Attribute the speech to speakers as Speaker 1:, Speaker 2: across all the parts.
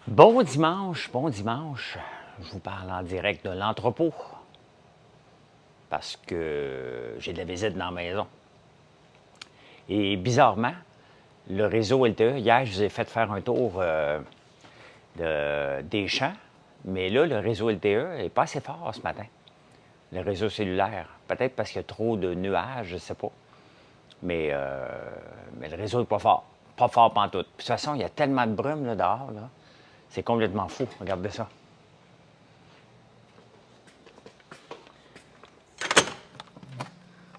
Speaker 1: Bon dimanche, bon dimanche. Je vous parle en direct de l'entrepôt parce que j'ai de la visite dans la maison. Et bizarrement, le réseau LTE, hier, je vous ai fait faire un tour des champs, mais là, le réseau LTE n'est pas assez fort ce matin. Le réseau cellulaire. Peut-être parce qu'il y a trop de nuages, je ne sais pas. Mais le réseau n'est pas fort. Pas fort pantoute. Puis, de toute façon, il y a tellement de brume là, dehors. Là. C'est complètement fou. Regardez ça.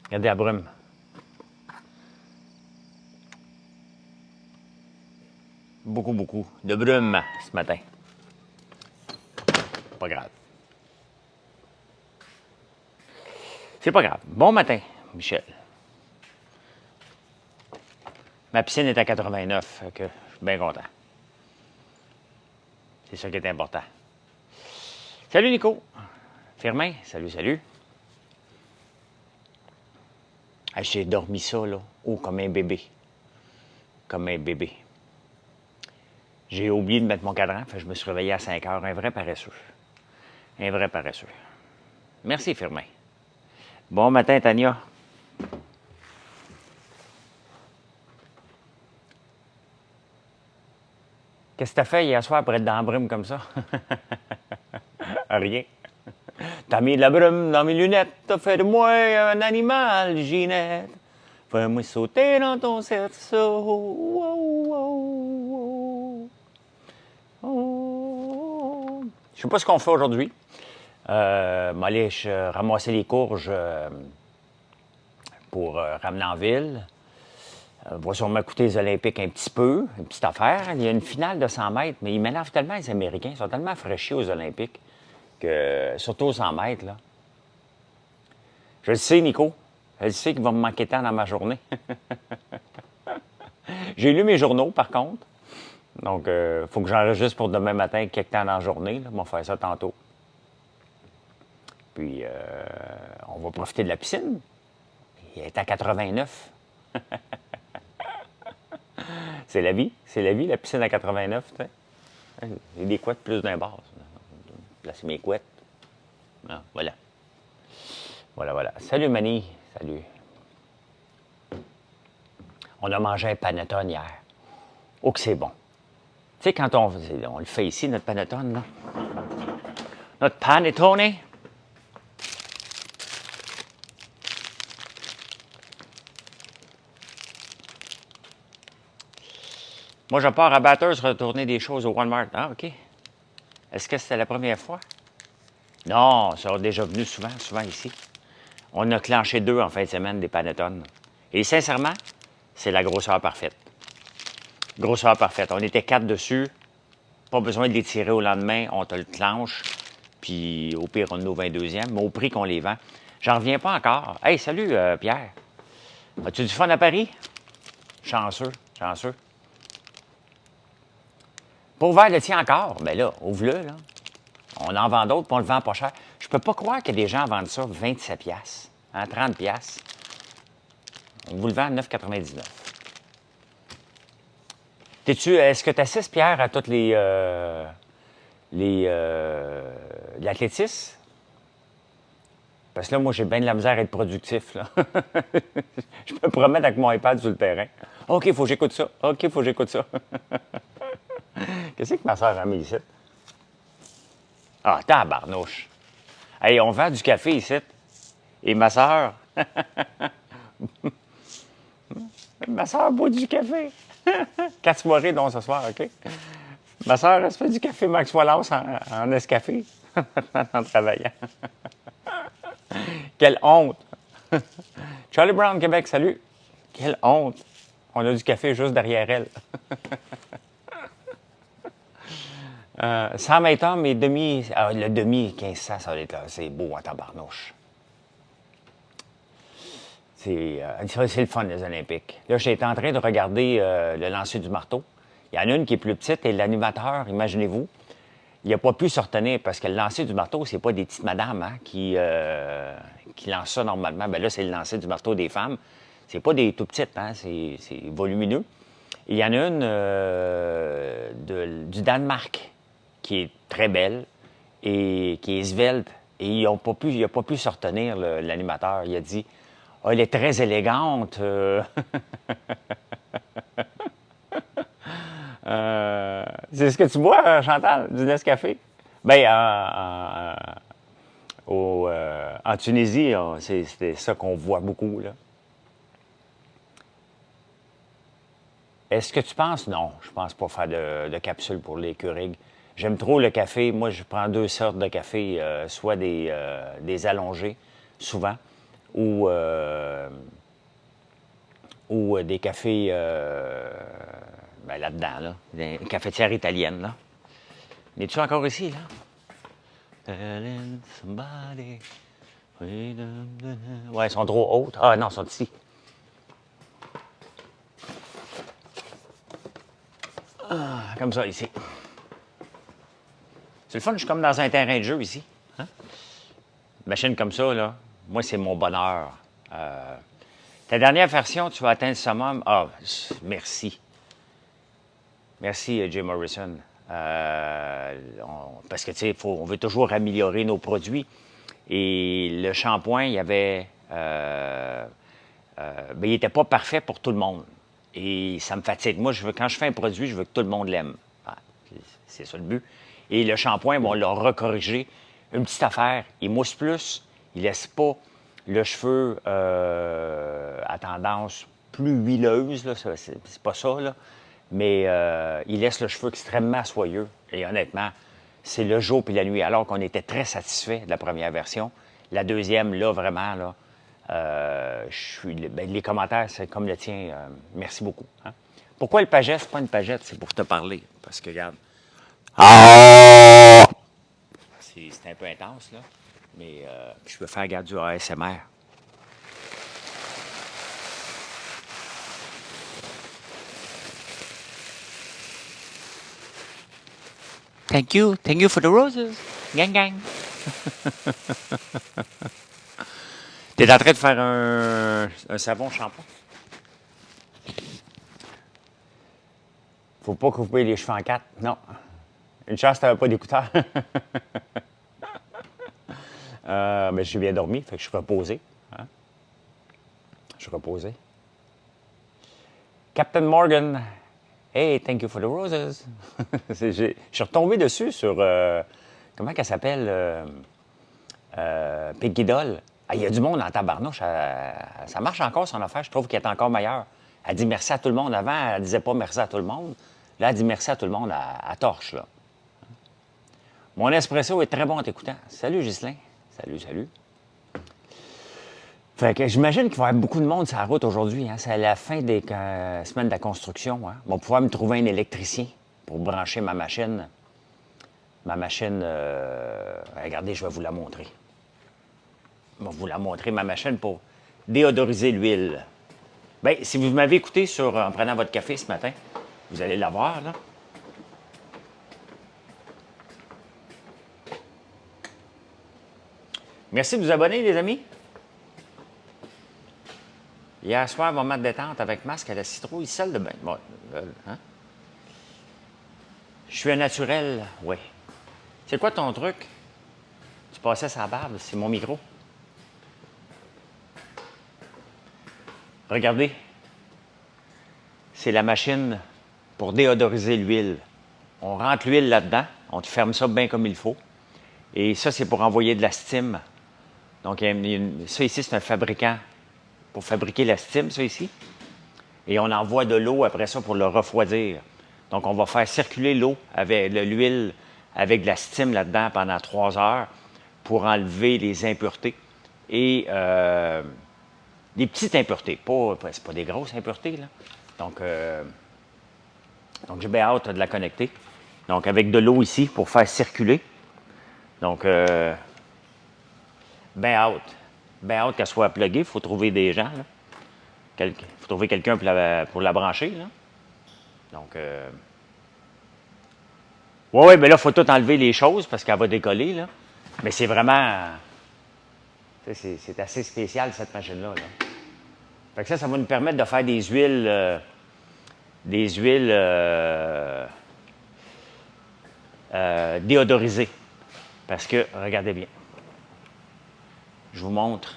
Speaker 1: Regardez la brume. Beaucoup de brume ce matin. Pas grave. C'est pas grave. Bon matin, Michel. Ma piscine est à 89, que je suis bien content. C'est ça qui est important. Salut Nico. Firmin, salut. Ah, j'ai dormi ça, là. Oh, comme un bébé. Comme un bébé. J'ai oublié de mettre mon cadran, fait que je me suis réveillé à 5 heures. Un vrai paresseux. Un vrai paresseux. Merci, Firmin. Bon matin, Tania. Qu'est-ce que t'as fait hier soir pour être dans la brume comme ça? Rien. T'as mis de la brume dans mes lunettes, t'as fait de moi un animal, Ginette. Fais-moi sauter dans ton cerceau. Je sais pas ce qu'on fait aujourd'hui. M'aller ramasser les courges pour ramener en ville. Va sûrement coûter les Olympiques un petit peu, une petite affaire. Il y a une finale de 100 mètres, mais ils m'énervent tellement, les Américains. Ils sont tellement fraîchis aux Olympiques, que, surtout aux 100 mètres. Là. Je le sais, Nico. Je le sais qu'il va me manquer de temps dans ma journée. J'ai lu mes journaux, par contre. Donc, il faut que j'enregistre pour demain matin quelques temps dans la journée. Là. On va faire ça tantôt. Puis, on va profiter de la piscine. Il est à 89. C'est la vie, la piscine à 89, tu sais. J'ai des couettes plus d'un bord. Là, c'est mes couettes. Ah, voilà. Voilà. Salut, Mani. Salut. On a mangé un panettone hier. Oh, que c'est bon. Tu sais, quand on le fait ici, notre panettone, là. Notre panettone. Moi, je pars à Batters retourner des choses au Walmart. Ah, OK. Est-ce que c'était la première fois? Non, ça a déjà venu souvent ici. On a clenché 2 en fin de semaine des panettones. Et sincèrement, c'est la grosseur parfaite. Grosseur parfaite. On était 4 dessus. Pas besoin de les tirer au lendemain. On te le clenche. Puis au pire, on en a au 22e. Mais au prix qu'on les vend. J'en reviens pas encore. Hey, salut Pierre. As-tu du fun à Paris? Chanceux. Pas ouvert le tien encore? Bien là, ouvre-le, là. On en vend d'autres, puis on le vend pas cher. Je peux pas croire que des gens vendent ça 27$. Hein, 30$. On vous le vend à 9,99$. Est-ce que tu assistes, Pierre, à toutes l'athlétisme? Parce que là, moi, j'ai bien de la misère à être productif, là. Je me promène avec mon iPad sur le terrain. OK, il faut que j'écoute ça. Qu'est-ce que ma soeur a mis ici? Ah, tabarnouche. Hey, on vend du café ici. Et ma soeur... ma soeur boit du café. 4 soirées, donc, ce soir, OK? Ma soeur, elle se fait du café Max Wallace en escafé en travaillant. Quelle honte! Charlie Brown, Québec, salut! Quelle honte! On a du café juste derrière elle. 120 hommes et demi... le demi, 1500, ça va être là. C'est beau en tabarnouche. C'est le fun, les Olympiques. Là, j'étais en train de regarder le lancer du marteau. Il y en a une qui est plus petite et l'animateur, imaginez-vous, il n'a pas pu se retenir parce que le lancer du marteau, c'est pas des petites madames hein, qui lancent ça normalement. Bien là, c'est le lancer du marteau des femmes. C'est pas des tout petites, hein, c'est volumineux. Et il y en a une du Danemark. qui est très belle et qui est svelte. Et il n'a pas pu se retenir, l'animateur. Il a dit « Ah, elle est très élégante. C'est ce que tu bois, Chantal, du Nescafé? Bien, en Tunisie, c'est ça qu'on voit beaucoup, là. Est-ce que tu penses? Non, je pense pas faire de capsule pour les Keurig. J'aime trop le café. Moi, je prends deux sortes de café, soit des allongés, souvent, ou des cafés ben, là-dedans, là, des cafetières italiennes. Là. Es-tu encore ici, là? Telling somebody. Ouais, ils sont trop hautes. Ah non, ils sont ici. Ah, comme ça, ici. C'est le fun, je suis comme dans un terrain de jeu ici. Hein? Une machine comme ça, là, moi, c'est mon bonheur. Ta dernière version, tu vas atteindre le summum. Ah, merci. Merci, Jim Morrison. Parce que, tu sais, on veut toujours améliorer nos produits. Et le shampoing, il y avait... ben, il n'était pas parfait pour tout le monde. Et ça me fatigue. Moi, quand je fais un produit, je veux que tout le monde l'aime. Ah, c'est ça le but. Et le shampoing, bon, on l'a recorrigé. Une petite affaire, il mousse plus, il ne laisse pas le cheveu à tendance plus huileuse, là, c'est pas ça, là. Mais il laisse le cheveu extrêmement soyeux. Et honnêtement, c'est le jour puis la nuit, alors qu'on était très satisfait de la première version. La deuxième, là, vraiment, là, ben, les commentaires, c'est comme le tien. Merci beaucoup. Hein? Pourquoi le paget? C'est pas une pagette, c'est pour te parler. Parce que, regarde. Ah! C'est un peu intense, là. Mais je peux faire, regarde, du ASMR. Thank you for the roses. Gang, gang. T'es en train de faire un savon shampoing? Faut pas couper les cheveux en quatre, non. Une chance, t'avais pas d'écouteurs. Mais j'ai bien dormi, fait que je suis reposé. Hein? Je suis reposé. Captain Morgan, hey, thank you for the roses. Je suis retombé dessus sur, comment qu'elle s'appelle, Piggy Doll. Ah, il y a du monde en tabarnouche. Ça marche encore, son affaire. Je trouve qu'elle est encore meilleure. Elle dit merci à tout le monde. Avant, elle disait pas merci à tout le monde. Là, elle dit merci à tout le monde à torche, là. Mon espresso est très bon en t'écoutant. Salut, Ghislain. Salut, salut. Fait que j'imagine qu'il va y avoir beaucoup de monde sur la route aujourd'hui. Hein. C'est à la fin des semaines de la construction. Hein. On va pouvoir me trouver un électricien pour brancher ma machine. Ma machine, regardez, je vais vous la montrer. Je vais vous la montrer, ma machine pour déodoriser l'huile. Bien, si vous m'avez écouté en prenant votre café ce matin, vous allez la voir, là. Merci de vous abonner, les amis. Hier soir, moment de détente avec masque à la citrouille, celle de bain. Bon, hein? Je suis un naturel, oui. C'est quoi ton truc? Tu passais sa barbe, c'est mon micro. Regardez. C'est la machine pour déodoriser l'huile. On rentre l'huile là-dedans, on te ferme ça bien comme il faut. Et ça, c'est pour envoyer de la stime. Donc, ça ici, c'est un fabricant pour fabriquer la stime, ça ici. Et on envoie de l'eau après ça pour le refroidir. Donc, on va faire circuler l'eau avec l'huile avec de la stime là-dedans pendant 3 heures pour enlever les impuretés. Et des petites impuretés, c'est pas des grosses impuretés, là. Donc j'ai bien hâte de la connecter. Donc, avec de l'eau ici pour faire circuler. Donc, bien hâte. Bien hâte qu'elle soit pluguée. Il faut trouver des gens, là. Il faut trouver quelqu'un pour la brancher, là. Donc, oui, bien là, il faut tout enlever les choses parce qu'elle va décoller, là. Mais c'est vraiment... C'est assez spécial, cette machine-là, là. Fait que ça va nous permettre de faire des huiles déodorisé. Parce que, regardez bien, je vous montre.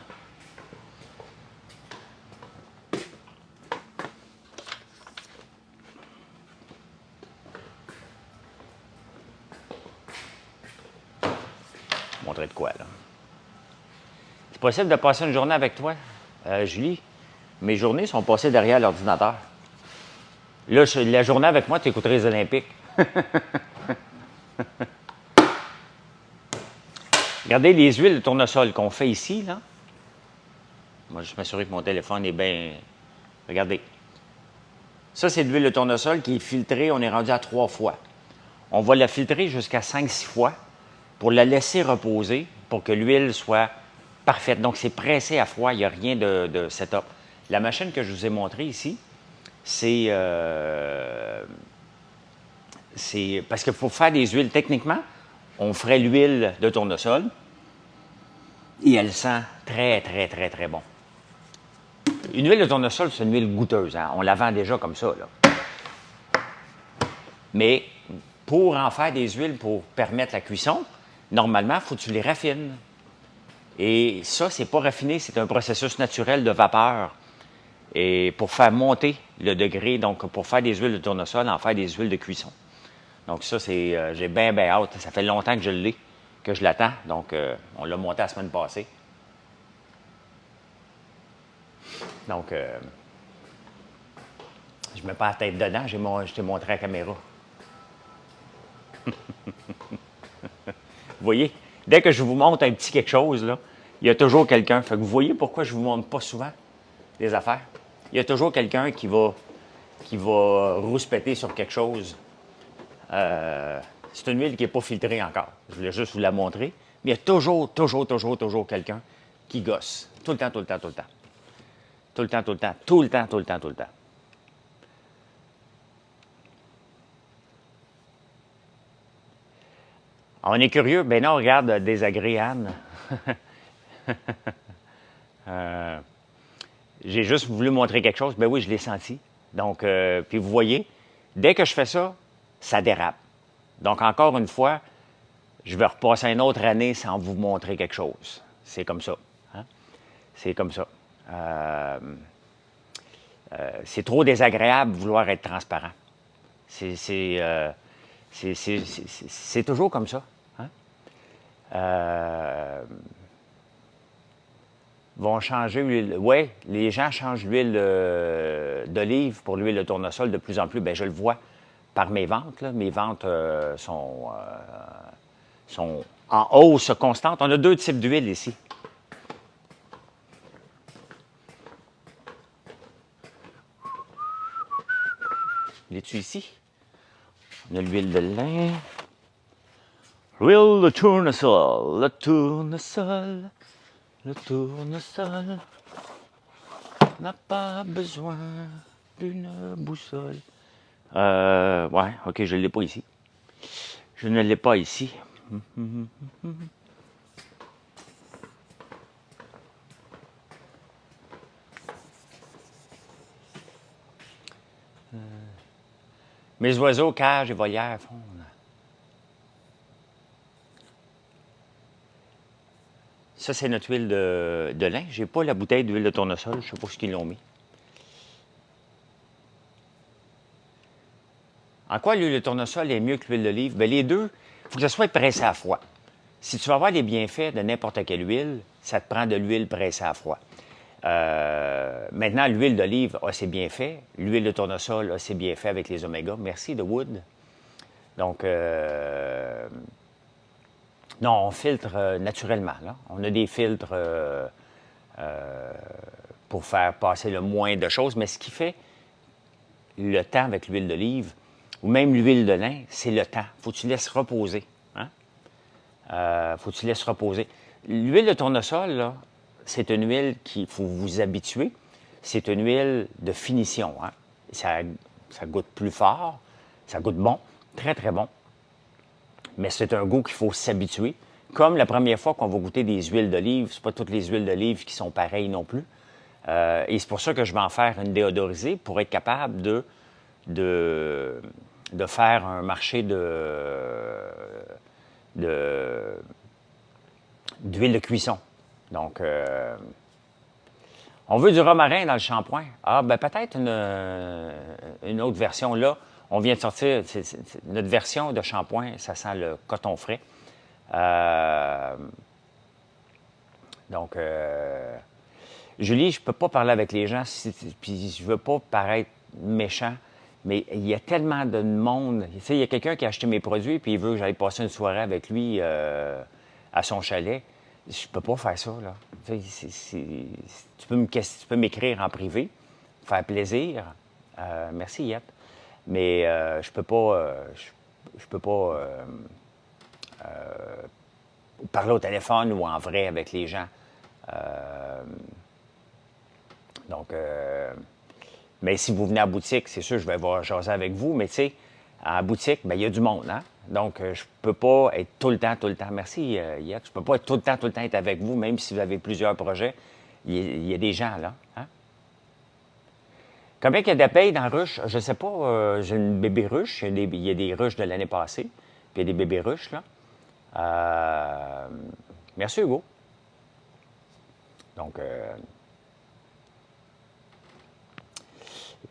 Speaker 1: Montrer de quoi, là. C'est possible de passer une journée avec toi, Julie? Mes journées sont passées derrière l'ordinateur. Là, la journée avec moi, tu écouterais les Olympiques. Regardez les huiles de tournesol qu'on fait ici, là. Moi, je m'assurer que mon téléphone est bien... Regardez. Ça, c'est de l'huile de tournesol qui est filtrée. On est rendu à 3 fois. On va la filtrer jusqu'à 5-6 fois pour la laisser reposer pour que l'huile soit parfaite. Donc, c'est pressé à froid. Il n'y a rien de setup. La machine que je vous ai montrée ici, c'est parce qu'il faut faire des huiles. Techniquement, on ferait l'huile de tournesol et elle sent très, très, très, très bon. Une huile de tournesol, c'est une huile goûteuse. Hein? On la vend déjà comme ça, là. Mais pour en faire des huiles pour permettre la cuisson, normalement, il faut que tu les raffines. Et ça, c'est pas raffiné, c'est un processus naturel de vapeur. Et pour faire monter le degré, donc pour faire des huiles de tournesol, en faire des huiles de cuisson. Donc ça, c'est j'ai bien, bien hâte. Ça fait longtemps que je l'ai, que je l'attends. Donc, on l'a monté la semaine passée. Donc, je ne mets pas la tête dedans, je t'ai montré à la caméra. Vous voyez, dès que je vous montre un petit quelque chose, là, il y a toujours quelqu'un. Fait que vous voyez pourquoi je ne vous montre pas souvent des affaires? Il y a toujours quelqu'un qui va rouspéter sur quelque chose. C'est une huile qui n'est pas filtrée encore. Je voulais juste vous la montrer. Mais il y a toujours quelqu'un qui gosse. Tout le temps, tout le temps, tout le temps. Tout le temps, tout le temps, tout le temps, tout le temps, tout le temps. On est curieux. Ben non, regarde, désagréable. J'ai juste voulu montrer quelque chose. Ben oui, je l'ai senti. Donc, puis vous voyez, dès que je fais ça, ça dérape. Donc, encore une fois, je vais repasser une autre année sans vous montrer quelque chose. C'est comme ça. Hein? C'est comme ça. C'est trop désagréable de vouloir être transparent. C'est toujours comme ça. Hein? Vont changer l'huile. Oui, les gens changent l'huile d'olive pour l'huile de tournesol de plus en plus. Bien, je le vois par mes ventes. Là. Mes ventes sont en hausse constante. On a 2 types d'huile ici. L'es-tu ici? On a l'huile de lin. L'huile de tournesol, le tournesol, le tournesol n'a pas besoin d'une boussole. Ouais, ok, je ne l'ai pas ici. Je ne l'ai pas ici. Mes oiseaux, cages et volières fondent. Ça, c'est notre huile de lin. Je n'ai pas la bouteille d'huile de tournesol. Je ne sais pas ce qu'ils l'ont mis. En quoi l'huile de tournesol est mieux que l'huile d'olive? Bien, les deux, il faut que ça soit pressé à froid. Si tu veux avoir les bienfaits de n'importe quelle huile, ça te prend de l'huile pressée à froid. Maintenant, l'huile d'olive a ses bienfaits. L'huile de tournesol a ses bienfaits avec les oméga. Merci, de Wood. Donc, non, on filtre naturellement. Là. On a des filtres pour faire passer le moins de choses. Mais ce qui fait le temps avec l'huile d'olive, ou même l'huile de lin, c'est le temps. Il faut que tu laisses reposer. Hein? Faut que tu laisses reposer. L'huile de tournesol, là, c'est une huile qu'il faut vous habituer. C'est une huile de finition. Hein? Ça goûte plus fort, ça goûte bon, très, très bon. Mais c'est un goût qu'il faut s'habituer. Comme la première fois qu'on va goûter des huiles d'olive, ce pas toutes les huiles d'olive qui sont pareilles non plus. Et c'est pour ça que je vais en faire une déodorisée pour être capable de faire un marché d'huile de cuisson. Donc, on veut du romarin dans le shampoing. Ah, ben peut-être une autre version. Là, on vient de sortir notre version de shampoing, ça sent le coton frais. Donc, Julie, je ne peux pas parler avec les gens, puis je ne veux pas paraître méchant, mais il y a tellement de monde. Tu sais, il y a quelqu'un qui a acheté mes produits, puis il veut que j'aille passer une soirée avec lui à son chalet. Je peux pas faire ça, là. Tu sais, tu peux m'écrire en privé, faire plaisir. Merci, Yet. Mais je peux pas, je peux pas parler au téléphone ou en vrai avec les gens. Donc, mais si vous venez à la boutique, c'est sûr, je vais voir jaser avec vous, mais tu sais, à la boutique, bien, il y a du monde, hein? Donc, je ne peux pas être tout le temps, merci, Yet, je ne peux pas être tout le temps être avec vous, même si vous avez plusieurs projets. Il y a des gens, là, hein? Combien il y a d'abeilles dans la ruche? Je ne sais pas, j'ai une bébé ruche, il y a des ruches de l'année passée, puis il y a des bébés ruches, là. Merci, Hugo. Donc,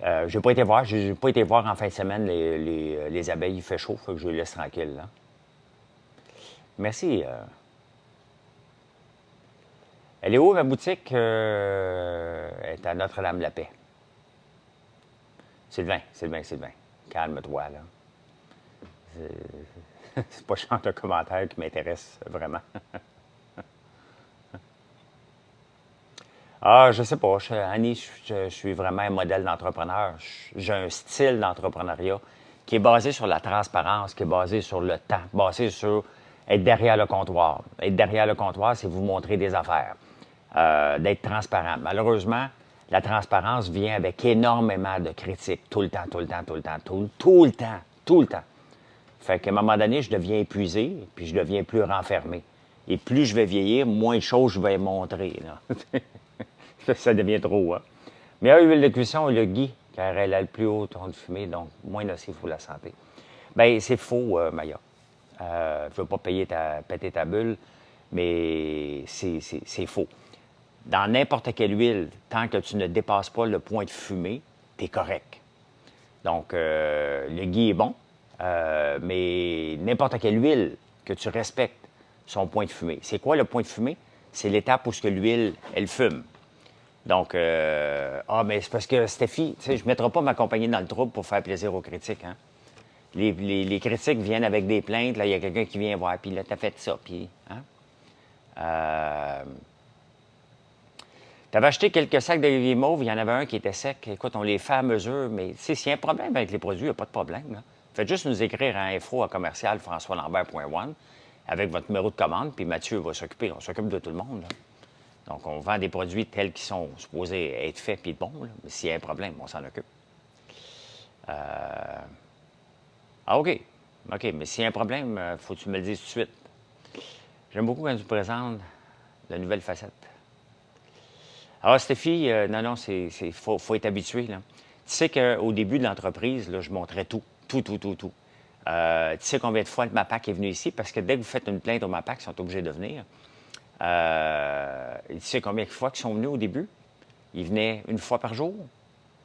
Speaker 1: je n'ai pas été voir en fin de semaine les abeilles. Il fait chaud, il faut que je les laisse tranquilles. Là. Merci. Elle est où, ma boutique? Elle est à Notre-Dame-la-Paix. Sylvain. Calme-toi, là. C'est pas le genre de commentaire qui m'intéresse vraiment. Ah, je sais pas. Annie, je suis vraiment un modèle d'entrepreneur. J'ai un style d'entrepreneuriat qui est basé sur la transparence, qui est basé sur le temps, basé sur être derrière le comptoir. Être derrière le comptoir, c'est vous montrer des affaires, d'être transparent. Malheureusement, la transparence vient avec énormément de critiques, tout le temps. Fait qu'à un moment donné, je deviens épuisé, puis je deviens plus renfermé. Et plus je vais vieillir, moins de choses je vais montrer. Là. Ça devient trop. Hein? Meilleure huile de cuisson, le ghee, car elle a le plus haut ton de fumée, donc moins nocif pour la santé. Bien, c'est faux, Maya. Je ne veux pas péter ta bulle, mais c'est faux. Dans n'importe quelle huile, tant que tu ne dépasses pas le point de fumée, tu es correct. Donc, le ghee est bon, mais n'importe quelle huile que tu respectes son point de fumée. C'est quoi le point de fumée? C'est l'étape où l'huile, elle fume. Donc, mais c'est parce que Steffi, tu sais, je ne mettrai pas ma compagnie dans le trouble pour faire plaisir aux critiques. Hein? Les critiques viennent avec des plaintes. Là, il y a quelqu'un qui vient voir, puis là, t'as fait ça, puis... Hein? Tu avais acheté quelques sacs d'olivier mauve, il y en avait un qui était sec. Écoute, on les fait à mesure, mais s'il y a un problème avec les produits, il n'y a pas de problème. Là. Faites juste nous écrire à info@commercial-françois-lambert.one avec votre numéro de commande, puis Mathieu va s'occuper. On s'occupe de tout le monde. Là. Donc, on vend des produits tels qu'ils sont supposés être faits puis bons. Là. Mais s'il y a un problème, on s'en occupe. OK. OK, mais s'il y a un problème, il faut que tu me le dises tout de suite. J'aime beaucoup quand tu présentes de nouvelles facettes. Alors, Stéphie, non, faut être habitué. Là. Tu sais qu'au début de l'entreprise, là, je montrais tout. Tu sais combien de fois le MAPAC est venu ici? Parce que dès que vous faites une plainte au MAPAC, ils sont obligés de venir. Tu sais combien de fois qu'ils sont venus au début? Ils venaient une fois par jour.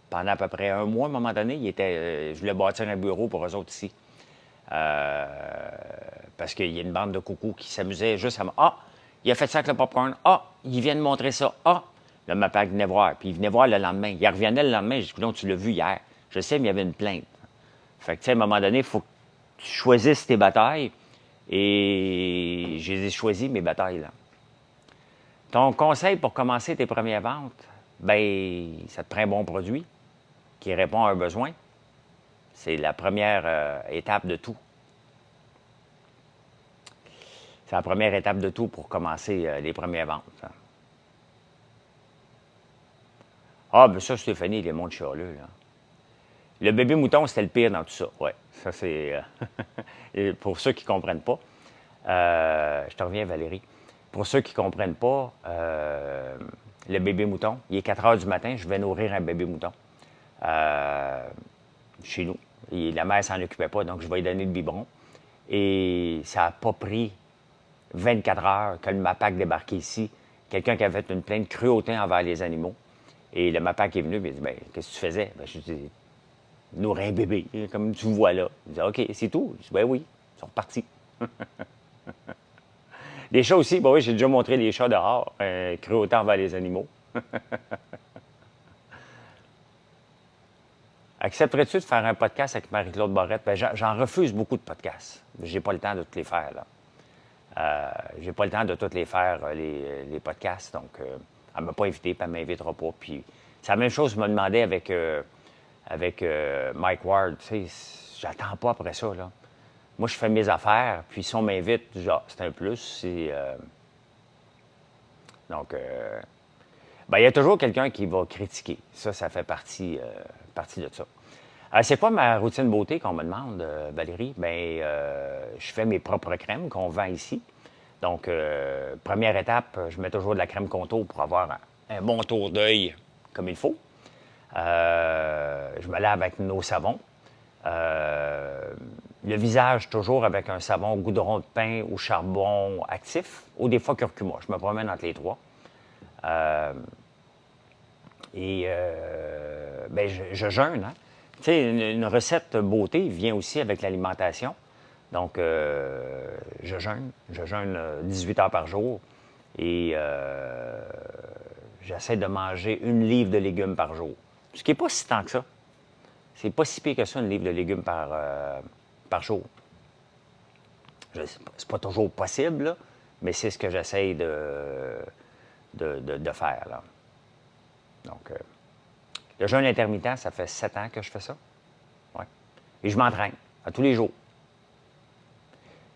Speaker 1: Pendant à peu près un mois, à un moment donné, je voulais bâtir un bureau pour eux autres ici. Parce qu'il y a une bande de coucous qui s'amusait juste à... Ah, il a fait ça avec le popcorn. Ah, il vient de montrer ça. Ah, le MAPAC venait voir. Puis il venait voir le lendemain. Il revenait le lendemain. Je dis, donc tu l'as vu hier. Je sais, mais il y avait une plainte. Fait que, tu sais, à un moment donné, il faut que tu choisisses tes batailles. Et j'ai choisi mes batailles, là. Ton conseil pour commencer tes premières ventes, bien, ça te prend un bon produit qui répond à un besoin. C'est la première étape de tout. C'est la première étape de tout pour commencer les premières ventes. Hein. Ah, bien ça, Stéphanie, les mondes chialeux, là. Le bébé mouton, c'était le pire dans tout ça. Oui, ça, c'est... pour ceux qui ne comprennent pas. Je te reviens, Valérie. Pour ceux qui ne comprennent pas, le bébé mouton, il est 4 heures du matin, je vais nourrir un bébé mouton. Chez nous. Et la mère ne s'en occupait pas, donc je vais lui donner le biberon. Et ça n'a pas pris 24 heures que le MAPAC débarquait ici. Quelqu'un qui avait fait une plainte cruauté envers les animaux. Et le MAPAC est venu et il dit, ben, qu'est-ce que tu faisais? Ben, je dis, nourrir un bébé, comme tu vois là. Il dit, OK, c'est tout. Je dis, ben oui, ils sont repartis. Les chats aussi, ben oui, j'ai déjà montré les chats dehors, cruauté envers les animaux. Accepterais-tu de faire un podcast avec Marie-Claude Barrette? Ben, j'en refuse beaucoup de podcasts. J'ai pas le temps de tous les faire, là. J'ai pas le temps de tous les faire, les podcasts. Donc, elle ne m'a pas invité, puis elle ne m'invitera pas. Puis, c'est la même chose, je me demandais avec Mike Ward. Tu sais, j'attends pas après ça, là. Moi, je fais mes affaires, puis si on m'invite, genre, c'est un plus. Donc, ben, il y a toujours quelqu'un qui va critiquer. Ça fait partie de ça. C'est quoi ma routine beauté qu'on me demande, Valérie? Bien, je fais mes propres crèmes qu'on vend ici. Donc, première étape, je mets toujours de la crème contour pour avoir un bon tour d'œil comme il faut. Je me lave avec nos savons. Le visage, toujours avec un savon goudron de pin ou charbon actif, ou des fois curcuma. Je me promène entre les trois. Ben, je jeûne. Hein? Tu sais, une recette beauté vient aussi avec l'alimentation. Donc, je jeûne. Je jeûne 18 heures par jour. Et j'essaie de manger 1 livre de légumes par jour. Ce qui n'est pas si tant que ça. C'est pas si pire que ça, 1 livre de légumes par jour. C'est pas toujours possible, là, mais c'est ce que j'essaie de faire. Là. Donc, le jeûne intermittent, ça fait 7 ans que je fais ça. Ouais. Et je m'entraîne à tous les jours.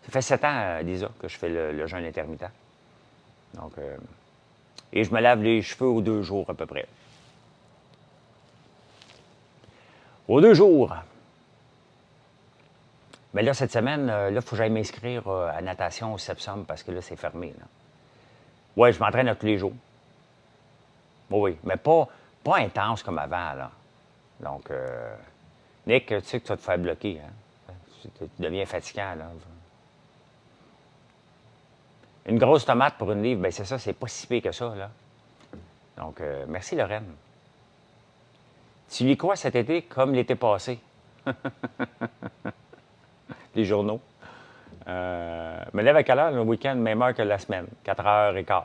Speaker 1: Ça fait 7 ans, Lisa, que je fais le jeûne intermittent. Donc, et je me lave les cheveux aux 2 jours à peu près. Aux 2 jours. Mais là, cette semaine, il faut que j'aille m'inscrire à natation au Sepsum parce que là, c'est fermé. Oui, je m'entraîne à tous les jours. Oui, mais pas intense comme avant. Là. Donc, Nick, tu sais que tu vas te faire bloquer. Hein? Tu deviens fatigant. Là. Une grosse tomate pour 1 livre, bien c'est ça, c'est pas si pire que ça. Là. Donc, merci Lorraine. Tu lis quoi cet été comme l'été passé? Les journaux. Me lève à quelle heure le week-end, même heure que la semaine? 4h15.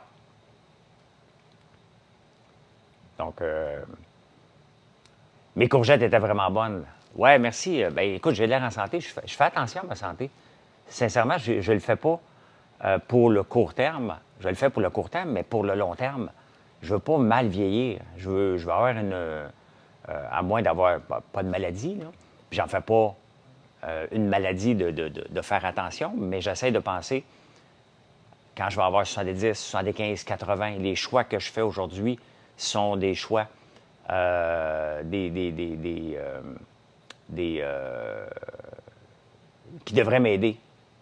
Speaker 1: Donc, mes courgettes étaient vraiment bonnes. Ouais, merci. Ben, écoute, j'ai l'air en santé. Je fais attention à ma santé. Sincèrement, je ne le fais pas pour le court terme. Je le fais pour le court terme, mais pour le long terme, je ne veux pas mal vieillir. Je veux avoir à moins d'avoir pas de maladie, là. Puis j'en fais pas une maladie de faire attention, mais j'essaie de penser, quand je vais avoir 70, 75, 80, les choix que je fais aujourd'hui sont des choix qui devraient m'aider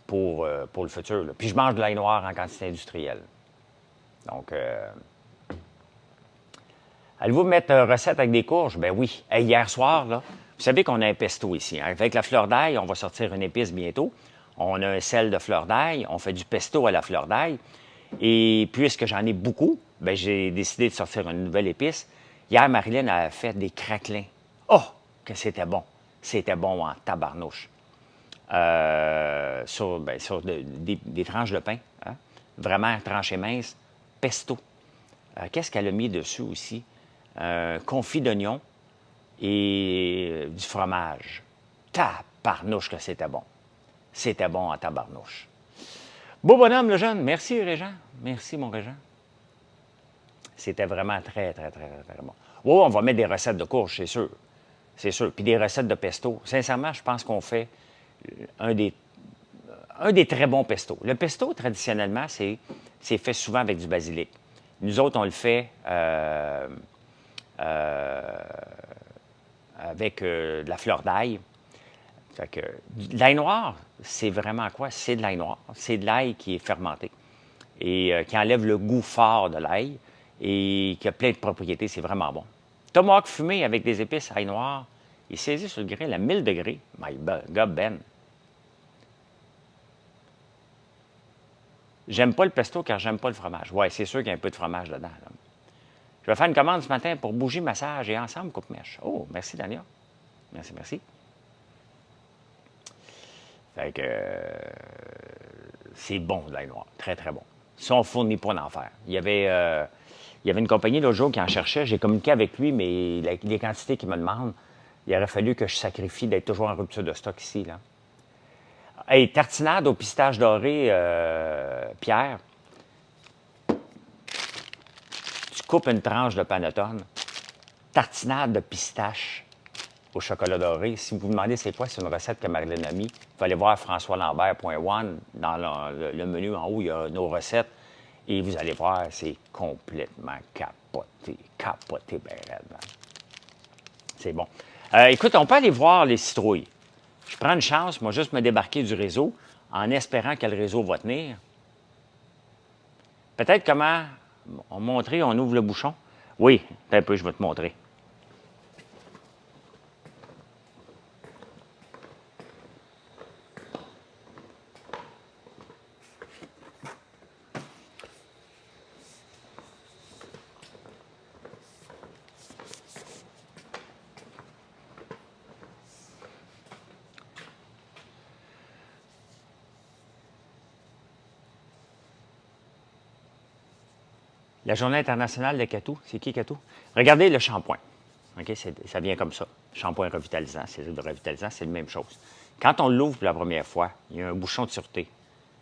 Speaker 1: pour le futur. Là. Puis je mange de l'ail noir en quantité industrielle. Donc, allez-vous mettre recette avec des courges? Ben oui. Hey, hier soir, là, vous savez qu'on a un pesto ici. Hein? Avec la fleur d'ail, on va sortir une épice bientôt. On a un sel de fleur d'ail. On fait du pesto à la fleur d'ail. Et puisque j'en ai beaucoup, ben, j'ai décidé de sortir une nouvelle épice. Hier, Marilyn a fait des craquelins. Oh, que c'était bon. C'était bon en tabarnouche. Sur des tranches de pain. Hein? Vraiment tranchées minces. Pesto. Qu'est-ce qu'elle a mis dessus aussi? Confit d'oignon et du fromage. Tabarnouche que c'était bon. C'était bon en tabarnouche. Beau bonhomme, le jeune. Merci, Régent. Merci, mon Régent. C'était vraiment très, très, très, très bon. Oui, on va mettre des recettes de courges, c'est sûr. C'est sûr. Puis des recettes de pesto. Sincèrement, je pense qu'on fait un des très bons pestos. Le pesto, traditionnellement, c'est fait souvent avec du basilic. Nous autres, on le fait avec de la fleur d'ail. L'ail noir, c'est vraiment quoi? C'est de l'ail noir. C'est de l'ail qui est fermenté et qui enlève le goût fort de l'ail et qui a plein de propriétés. C'est vraiment bon. Tomahawk fumé avec des épices ail noir. Il saisit sur le grill à 1000 degrés. My God, Ben. J'aime pas le pesto car j'aime pas le fromage. Oui, c'est sûr qu'il y a un peu de fromage dedans. Là. Je vais faire une commande ce matin pour bougie, massage et ensemble coupe-mèche. Oh, merci, Dania. Merci, merci. Fait que c'est bon, l'ail noir. Très, très bon. Ça, on ne fournit pas d'en faire. Il y avait une compagnie l'autre jour qui en cherchait. J'ai communiqué avec lui, mais les quantités qu'il me demande, il aurait fallu que je sacrifie d'être toujours en rupture de stock ici. Là. Hey, tartinade au pistache doré, Pierre. Tu coupes une tranche de panettone. Tartinade de pistache au chocolat doré. Si vous vous demandez c'est quoi, c'est une recette que Marilyn a mis. Vous allez voir françoislambert.one. Dans le menu en haut, il y a nos recettes. Et vous allez voir, c'est complètement capoté. Capoté, ben raide. C'est bon. Écoute, on peut aller voir les citrouilles. Je prends une chance, moi, juste me débarquer du réseau en espérant que le réseau va tenir. Peut-être comment on montrer, on ouvre le bouchon. Oui, un peu, je vais te montrer. La Journée internationale de Catou, c'est qui Catou? Regardez le shampoing. Okay? Ça vient comme ça. Shampoing revitalisant, c'est de revitalisant, c'est la même chose. Quand on l'ouvre pour la première fois, il y a un bouchon de sûreté.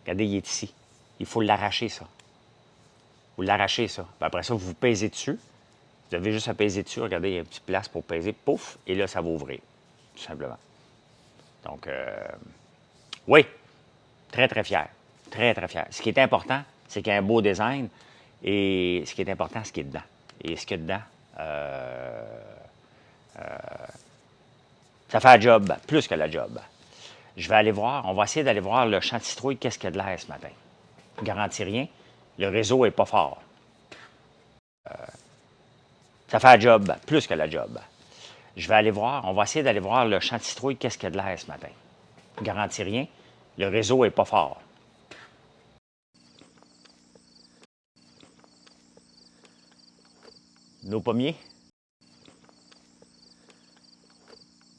Speaker 1: Regardez, il est ici. Il faut l'arracher, ça. Vous l'arrachez, ça. Puis après ça, vous pèsez dessus. Vous avez juste à peser dessus. Regardez, il y a une petite place pour peser. Pouf! Et là, ça va ouvrir. Tout simplement. Donc, oui, très, très fier. Très, très fier. Ce qui est important, c'est qu'il y a un beau design. Et ce qui est important, c'est ce qui est dedans. Et ce qu'il y a dedans, ça fait la job, plus que la job. Je vais aller voir, on va essayer d'aller voir le champ de citrouille, qu'est-ce qu'il y a de l'air ce matin. Je ne garantis rien, le réseau n'est pas fort. Ça fait la job, plus que la job. Je vais aller voir, on va essayer d'aller voir le champ de citrouille, qu'est-ce qu'il y a de l'air ce matin. Je ne garantis rien, le réseau n'est pas fort. Nos pommiers.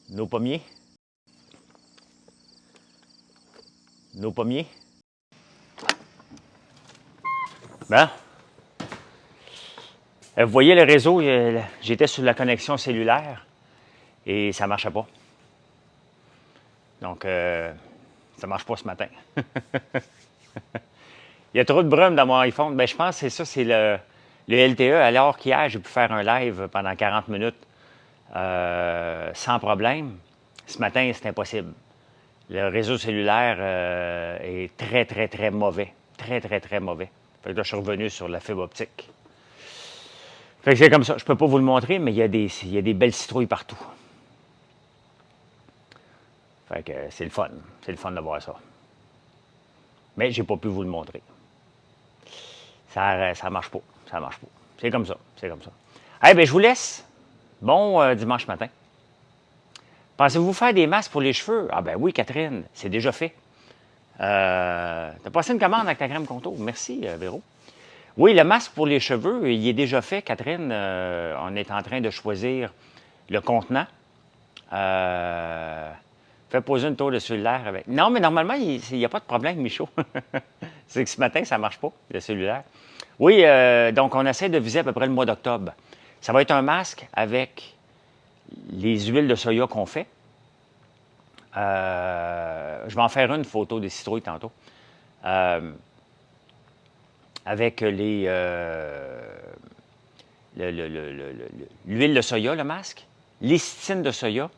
Speaker 1: Nos pommiers. Nos pommiers. Bon. Vous voyez le réseau, j'étais sur la connexion cellulaire et ça ne marchait pas. Donc, ça ne marche pas ce matin. Il y a trop de brume dans mon iPhone. Bien, je pense que c'est ça, c'est le LTE. Alors qu'hier, j'ai pu faire un live pendant 40 minutes sans problème. Ce matin, c'est impossible. Le réseau cellulaire est très, très, très mauvais. Très, très, très mauvais. Fait que là, je suis revenu sur la fibre optique. Fait que c'est comme ça. Je ne peux pas vous le montrer, mais il y a des belles citrouilles partout. Fait que c'est le fun. C'est le fun de voir ça. Mais je n'ai pas pu vous le montrer. Ça marche pas. Ça marche pas. C'est comme ça. C'est comme ça. Eh bien, je vous laisse. Bon dimanche matin. Pensez-vous faire des masques pour les cheveux? Ah ben oui, Catherine, c'est déjà fait. Tu as passé une commande avec ta crème contour. Merci, Véro. Oui, le masque pour les cheveux, il est déjà fait, Catherine. On est en train de choisir le contenant. Fais poser une tour de cellulaire avec... Non, mais normalement, il n'y a pas de problème, Michaud. C'est que ce matin, ça ne marche pas, le cellulaire. Oui, donc on essaie de viser à peu près le mois d'octobre. Ça va être un masque avec les huiles de soya qu'on fait. Je vais en faire une photo des citrouilles tantôt. Avec l'huile de soya, le masque, lécithine de soya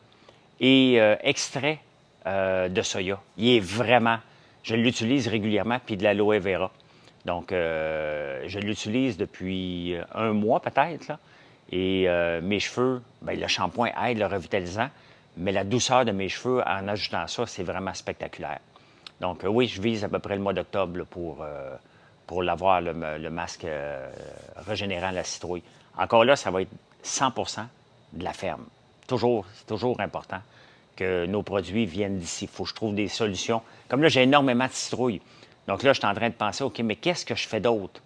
Speaker 1: et extrait de soya. Il est vraiment... Je l'utilise régulièrement, puis de l'aloe vera. Donc, je l'utilise depuis un mois peut-être, là. Et mes cheveux, bien, le shampoing aide, le revitalisant, mais la douceur de mes cheveux, en ajoutant ça, c'est vraiment spectaculaire. Donc, oui, je vise à peu près le mois d'octobre pour l'avoir, le masque régénérant la citrouille. Encore là, ça va être 100% de la ferme. C'est toujours important que nos produits viennent d'ici. Il faut que je trouve des solutions. Comme là, j'ai énormément de citrouilles. Donc là, je suis en train de penser, OK, mais qu'est-ce que je fais d'autre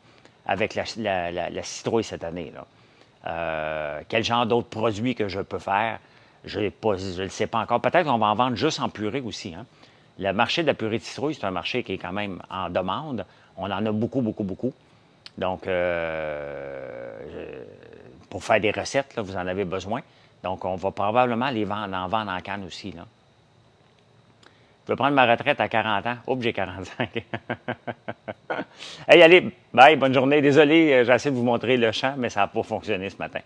Speaker 1: avec la citrouille cette année, là? Quel genre d'autres produits que je peux faire? Je ne le sais pas encore. Peut-être qu'on va en vendre juste en purée aussi. Hein? Le marché de la purée de citrouille, c'est un marché qui est quand même en demande. On en a beaucoup, beaucoup, beaucoup. Donc, pour faire des recettes, là, vous en avez besoin. Donc, on va probablement en vendre en canne aussi. Là. Je vais prendre ma retraite à 40 ans. Oups, j'ai 45. Hey, allez, bye, bonne journée. Désolé, j'ai essayé de vous montrer le champ, mais ça n'a pas fonctionné ce matin.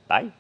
Speaker 1: Bye.